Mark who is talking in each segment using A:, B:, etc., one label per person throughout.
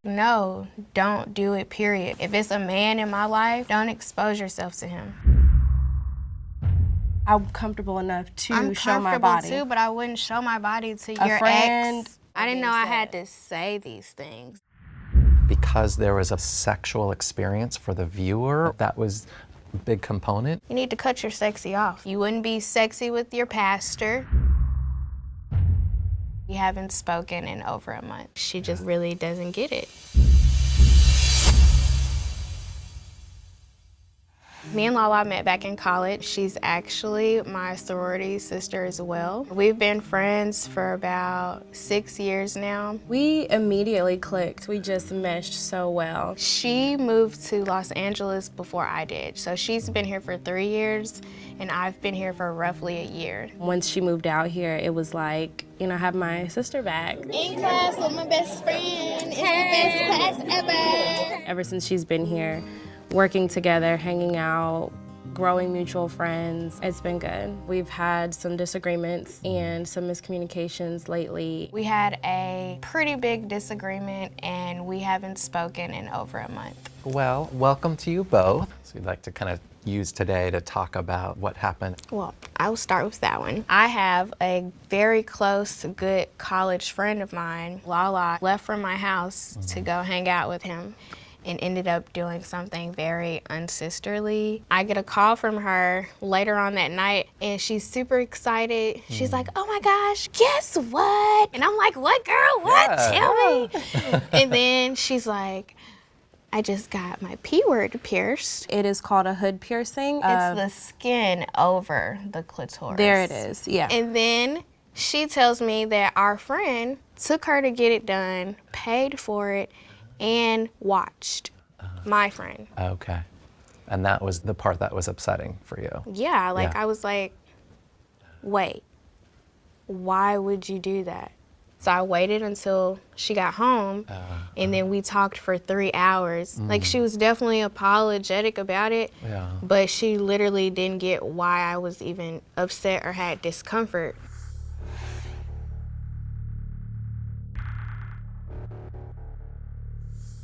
A: No, don't do it, period. If it's a man in my life, don't expose yourself to him.
B: I'm comfortable enough to show my body.
A: I'm comfortable too, but I wouldn't show my body to your
B: friend,
A: ex. I didn't know I had to say these things.
C: Because there was a sexual experience for the viewer, that was a big component.
A: You need to cut your sexy off. You wouldn't be sexy with your pastor. You haven't spoken in over a month. She just really doesn't get it. Me and Lala met back in college. She's actually my sorority sister as well. We've been friends for about 6 years now.
B: We immediately clicked. We just meshed so well.
A: She moved to Los Angeles before I did. So she's been here for 3 years and I've been here for roughly a year.
B: Once she moved out here, it was like, you know, I have my sister back.
A: In class with my best friend. It's the best class ever.
B: Ever since she's been here, working together, hanging out, growing mutual friends. It's been good. We've had some disagreements and some miscommunications lately.
A: We had a pretty big disagreement and we haven't spoken in over a month.
C: Well, welcome to you both. So we'd like to kind of use today to talk about what happened.
A: Well, I will start with that one. I have a very close, good college friend of mine. Lala left from my house to go hang out with him and ended up doing something very unsisterly. I get a call from her later on that night and she's super excited. She's like, oh my gosh, guess what? And I'm like, what, girl? What?
C: Yeah.
A: Tell me. And then she's like, I just got my P word pierced.
B: It is called a hood piercing.
A: It's the skin over the clitoris.
B: There it is, yeah.
A: And then she tells me that our friend took her to get it done, paid for it, and watched my friend.
C: Okay. And that was the part that was upsetting for you.
A: Yeah, I was like, wait, why would you do that? So I waited until she got home and then we talked for 3 hours. Like she was definitely apologetic about it, but she literally didn't get why I was even upset or had discomfort.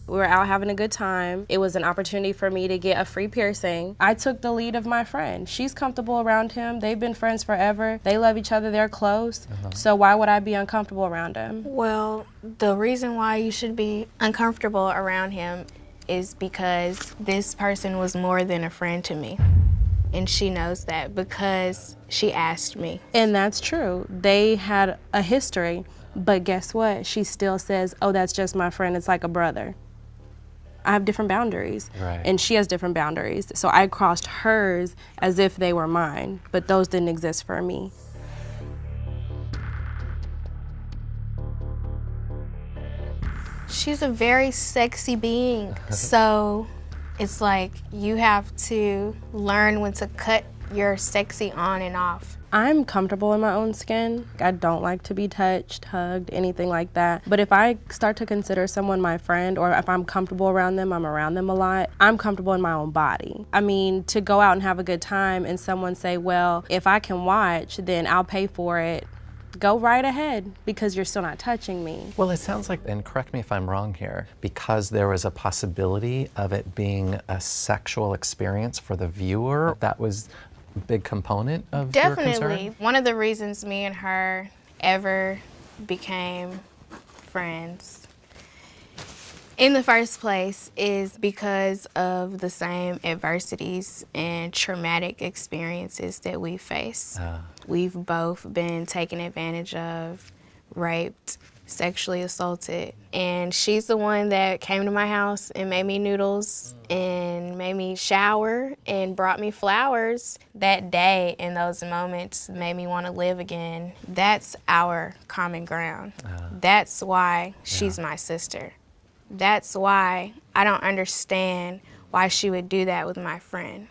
B: We were out having a good time. It was an opportunity for me to get a free piercing. I took the lead of my friend. She's comfortable around him. They've been friends forever. They love each other, they're close. So why would I be uncomfortable around him?
A: Well, the reason why you should be uncomfortable around him is because this person was more than a friend to me. And she knows that because she asked me.
B: And that's true. They had a history, but guess what? She still says, oh, that's just my friend. It's like a brother. I have different boundaries, and she has different boundaries. So I crossed hers as if they were mine, but those didn't exist for me.
A: She's a very sexy being, so it's like you have to learn when to cut your sexy on and off.
B: I'm comfortable in my own skin. I don't like to be touched, hugged, anything like that. But if I start to consider someone my friend, or if I'm comfortable around them, I'm around them a lot, I'm comfortable in my own body. I mean, to go out and have a good time and someone say, well, if I can watch, then I'll pay for it. Go right ahead, because you're still not touching me.
C: Well, it sounds like, and correct me if I'm wrong here, because there was a possibility of it being a sexual experience for the viewer, that was big component of your concern?
A: Definitely. One of the reasons me and her ever became friends in the first place is because of the same adversities and traumatic experiences that we face. We've both been taken advantage of, raped, sexually assaulted, and she's the one that came to my house and made me noodles and made me shower and brought me flowers. That day and those moments made me want to live again. That's our common ground. That's why she's my sister. That's why I don't understand why she would do that with my friend.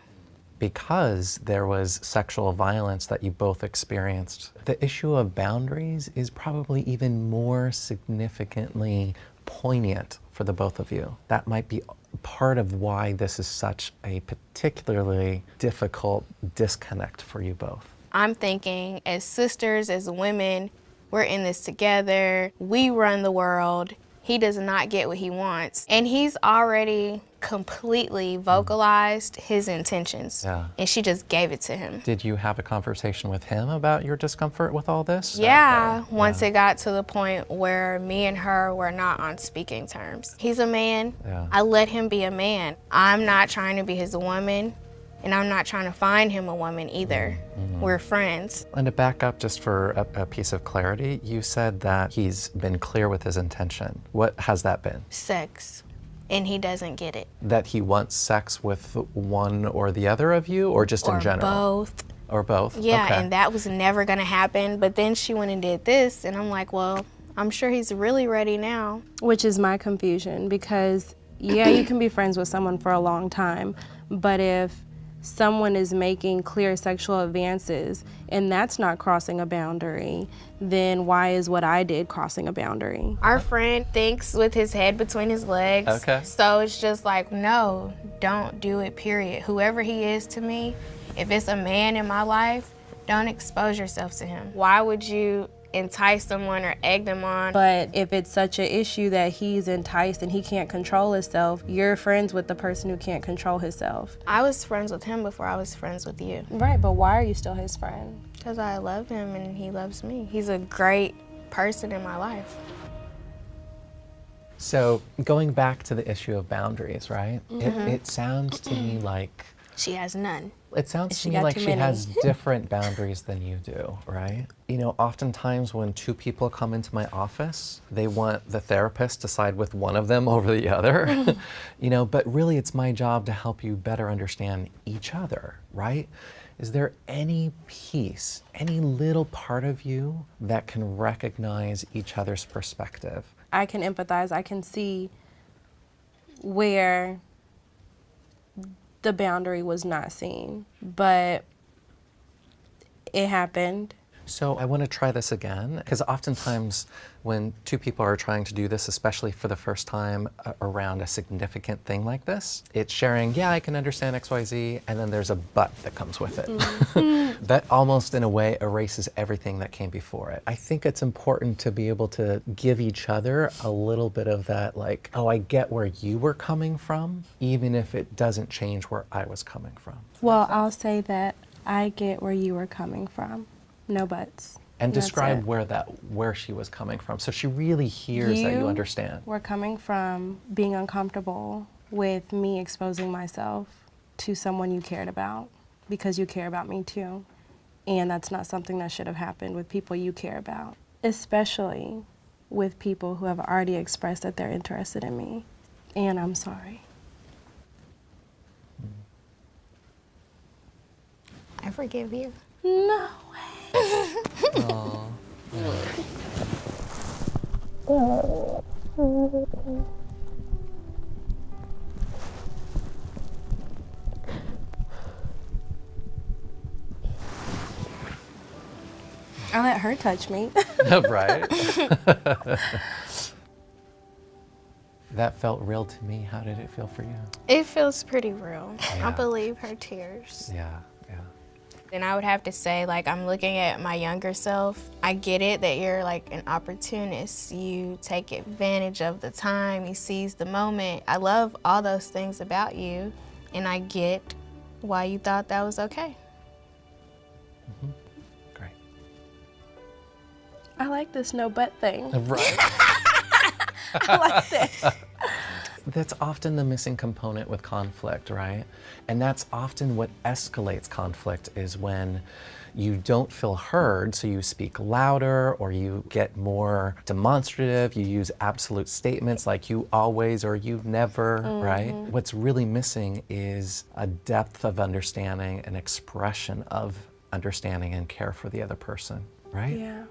C: Because there was sexual violence that you both experienced, the issue of boundaries is probably even more significantly poignant for the both of you. That might be part of why this is such a particularly difficult disconnect for you both.
A: I'm thinking, as sisters, as women, we're in this together. We run the world. he does not get what he wants. And he's already completely vocalized his intentions.
C: Yeah.
A: And she just gave it to him.
C: Did you have a conversation with him about your discomfort with all this?
A: Yeah, once it got to the point where me and her were not on speaking terms. He's a man.
C: Yeah.
A: I let him be a man. I'm not trying to be his woman, and I'm not trying to find him a woman either. We're friends.
C: And to back up just for a piece of clarity, you said that he's been clear with his intention. What has that been?
A: Sex. And he doesn't get it.
C: That he wants sex with one or the other of you, or just in general?
A: Both.
C: Or both?
A: Yeah,
C: Okay.
A: and that was never gonna happen. But then she went and did this, and I'm like, well, I'm sure he's really ready now.
B: Which is my confusion, because yeah, you can be friends with someone for a long time, but if someone is making clear sexual advances and that's not crossing a boundary, then why is what I did crossing a boundary?
A: Our friend thinks with his head between his legs.
C: Okay.
A: So it's just like, no, don't do it, period. Whoever he is to me, if it's a man in my life, don't expose yourself to him. Why would you entice someone or egg them on?
B: But if it's such an issue that he's enticed and he can't control himself, you're friends with the person who can't control himself.
A: I was friends with him before I was friends with you.
B: Right, but why are you still his friend?
A: Because I love him and he loves me. He's a great person in my life.
C: So going back to the issue of boundaries, right? It sounds to me like
A: She has none.
C: It sounds to
B: She
C: me
B: got
C: like
B: too
C: she
B: many.
C: has different boundaries than you do, right? You know, oftentimes when two people come into my office, they want the therapist to side with one of them over the other, you know, but really it's my job to help you better understand each other, right? Is there any piece, any little part of you that can recognize each other's perspective?
B: I can empathize, I can see where the boundary was not seen, but it happened.
C: So I want to try this again, because oftentimes when two people are trying to do this, especially for the first time around a significant thing like this, it's sharing, yeah, I can understand X, Y, Z, and then there's a but that comes with it. That almost in a way erases everything that came before it. I think it's important to be able to give each other a little bit of that, like, oh, I get where you were coming from, even if it doesn't change where I was coming from.
B: Well, I'll say that I get where you were coming from. No buts.
C: And
B: That's
C: describe
B: it.
C: where she was coming from, so she really hears that you understand.
B: We're coming from being uncomfortable with me exposing myself to someone you cared about because you care about me too. And that's not something that should have happened with people you care about, especially with people who have already expressed that they're interested in me. And I'm sorry.
A: I forgive you.
B: No way. I let her touch me.
C: Right? That felt real to me. How did it feel for you?
A: It feels pretty real.
C: Yeah.
A: I believe her tears.
C: Yeah.
A: And I would have to say, like, I'm looking at my younger self. I get it that you're like an opportunist. You take advantage of the time, you seize the moment. I love all those things about you, and I get why you thought that was okay.
C: Great.
B: I like this no butt thing.
C: Right?
B: I like this.
C: That's often the missing component with conflict, right? And that's often what escalates conflict, is when you don't feel heard, so you speak louder or you get more demonstrative, you use absolute statements like you always or you never, right? What's really missing is a depth of understanding, an expression of understanding and care for the other person, right?
B: Yeah.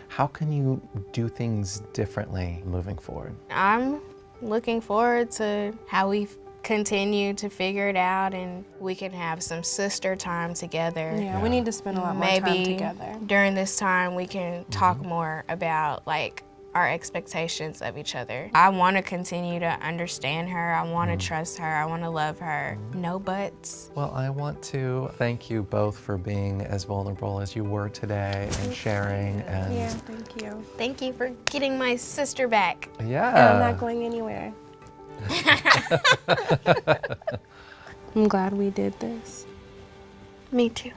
C: How can you do things differently moving forward?
A: I'm looking forward to how we continue to figure it out, and we can have some sister time together.
B: Yeah, we need to spend a lot more time
A: Maybe
B: together.
A: during this time we can talk more about like our expectations of each other. I want to continue to understand her. I want to trust her. I want to love her. No buts.
C: Well, I want to thank you both for being as vulnerable as you were today and sharing. And
B: Yeah, thank you.
A: Thank you for getting my sister back.
C: yeah.
B: And I'm not going anywhere. I'm glad we did this.
A: Me too.